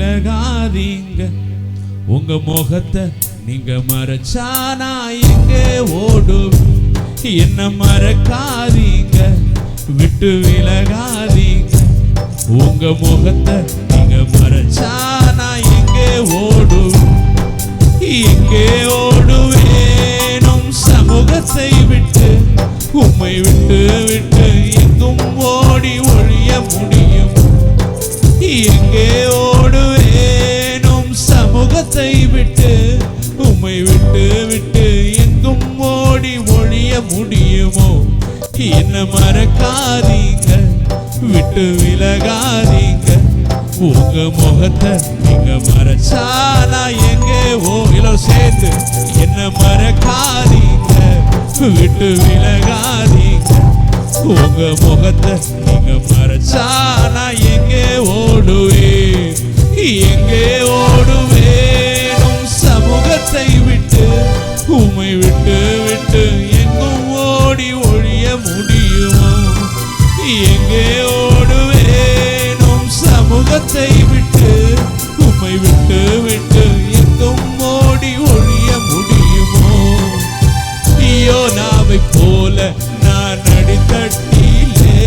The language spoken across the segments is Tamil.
விலகாதீங்க. உங்க முகத்தை நீங்க மறைச்சா நான் எங்கே ஓடுவேன்? என்ன மறக்காதீங்க, விட்டு விலகாதீங்க. உங்க முகத்தை நீங்க மறைச்சா நான் எங்கே ஓடுவேன்? எங்கே ஓடுவேன் உம் சமூகத்தை விட்டு? உம்மை விட்டு விட்டு எங்கும் ஓடி ஒழிய முடியும்? எங்கே ஓடுவேன் உம் சமூகத்தை விட்டு? உம்மை விட்டு விட்டு எங்கும் ஓடி ஒழிய முடியுமோ? என்ன மறக்காதீங்க, விட்டு விலகாதீங்க. உங்க முகத்தை நீங்க மறைச்சா நான் எங்கே எல்லாரும் சேர்ந்து என்ன மறக்காதீங்க, விட்டு விலகாதீங்க. உங்க முகத்தை நீங்க மறைச்சா நான் எங்கே ஓடுவேன்? எங்கே ஓடுவேன் உம் சமூகத்தை விட்டு? உம்மை விட்டு விட்டு எங்கும் ஓடி ஒழிய முடியுமோ? எங்கே ஓடுவேன் உம் சமூகத்தை விட்டு? உம்மை விட்டு விட்டு எங்கும் ஓடி ஒழிய முடியுமோ? யோனாவை போல நான் அடித்தட்டிலே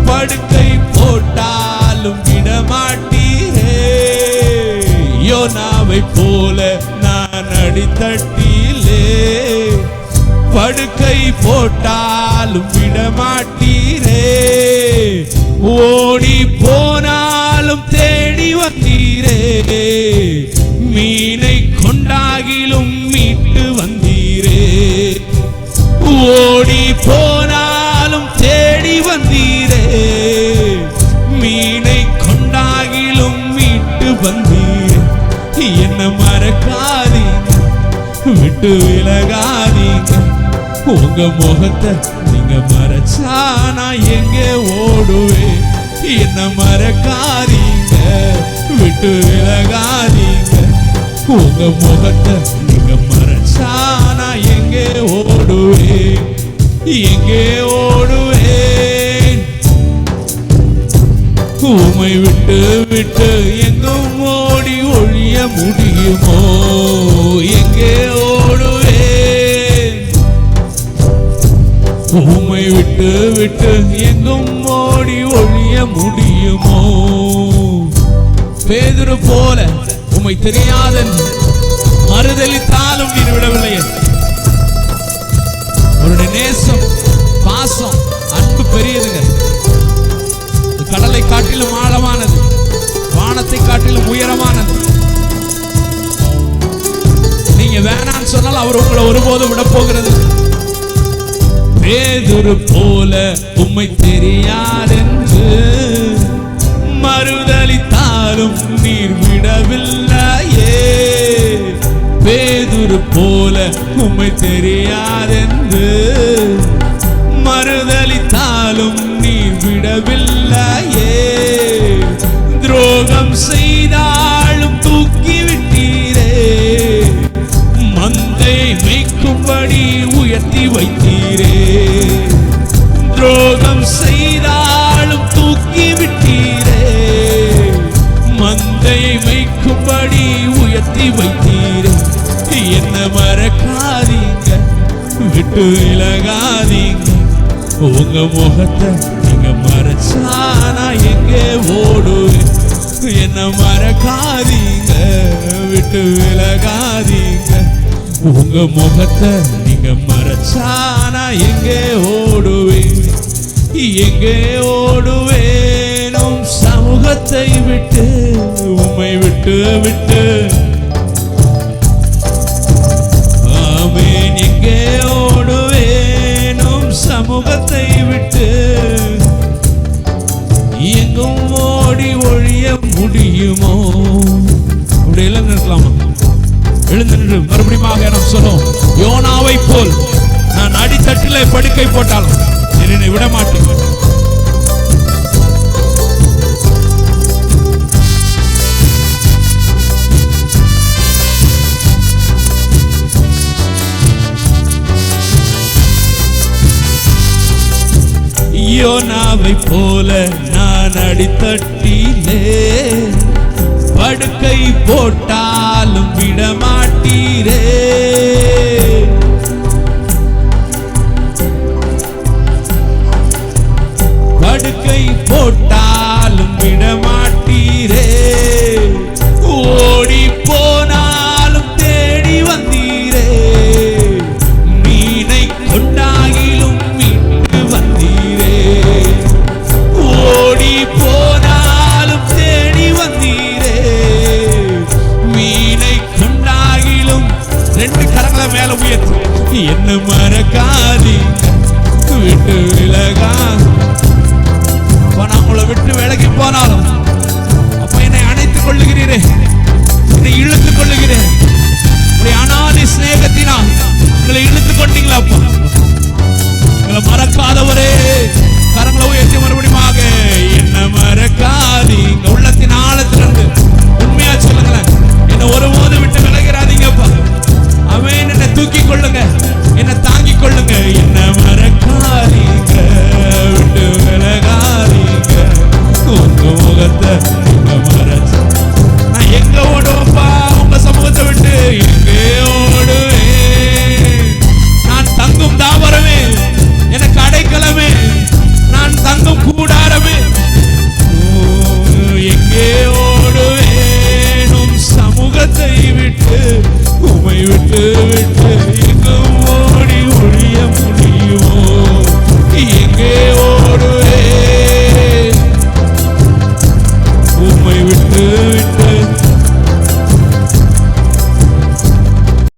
படுக்கை போட்டாலும் விடமாட்டீரே. யோனாவை போல நான் அடித்தட்டிலே படுக்கை போட்டாலும் விடமாட்டீரே. ஓடி போனாலும் தேடி வந்தீரே. மீனை கொண்டாகிலும் மீட்டு வந்தீரே. ஓடி போனாலும் தேடி வந்தீரே. மீனை கொண்டாகிலும் மீட்டு வந்தீரே. என்ன மறக்காதீங்க, விட்டு விலகாதீங்க. உங்க முகத்தை நீங்க மறைச்சா நான் எங்கே ஓடுவேன்? என்ன மறக்காதீங்க, விட்டு விலகாதீங்க. உங்க முகத்தை நீங்க மறைச்சா நான் எங்கே ஓடுவேன்? எங்கே ஓடுவேன்? உம்மை விட்டு விட்டு எங்கும் ஓடி ஒழிய முடியுமோ? எங்கே ஓடுவேன்? உம்மை விட்டு விட்டு எங்கும் ஓடி ஒழிய முடியுமோ? பேதுரு போல உம்மை தெரியாத மறுதலித்தாலும் நீர் விடவில்லையே. அவருடைய நேசம், பாசம், அன்பு பெரியதுங்க. கடலை காட்டிலும் ஆழமானது, வானத்தை காட்டிலும் உயரமானது. நீங்க வேணான்னு சொன்னால் அவர் உங்களை ஒருபோதும் விட போகிறது. பேதுரு போல உம்மை தெரியாதென்று மறுதலித்தாலும் நீர் விடவில்லையே. பேதுரு போல உம்மை தெரியாதென்று மறுதலித்தாலும் நீர் விடவில்லையே. துரோகம் செய்தாலும் தூக்கி விட்டீரே. மந்தை மேய்க்கும்படி உயர்த்தி வைத்தீரே. துரோகம் செய்தாலும் தூக்கி விட்டீரே. மந்தை மேய்க்கும்படி உயர்த்தி வைத்தீரே. என்ன மறக்காதீங்க, விட்டு விலகாதீங்க. உங்க முகத்தை நீங்க மறைச்சா நான் எங்கே ஓடுவேன்? என்ன மறக்காதீங்க, விட்டு விலகாதீங்க. உங்க முகத்தை நீங்க மறைச்சா நான் எங்கே ஓடுவேன்? எங்கே ஓடுவேன் உம் சமூகத்தை விட்டு? உம்மை விட்டு விட்டு. ஆமென். எங்கே ஓடுவேன் உம் சமூகத்தை விட்டு? எங்கும் ஓடி ஒழிய முடியுமோ? அப்படி எல்லாம் நிற்கலாமா? எழுந்து நின்று மறுபடியும் நாம் சொல்லுவோம். யோனாவை போல் நான் அடித்தட்டிலே படுக்கை போட்டாலும் என்னை விட மாட்டேன். யோனாவை போல நான் அடித்தட்டிலே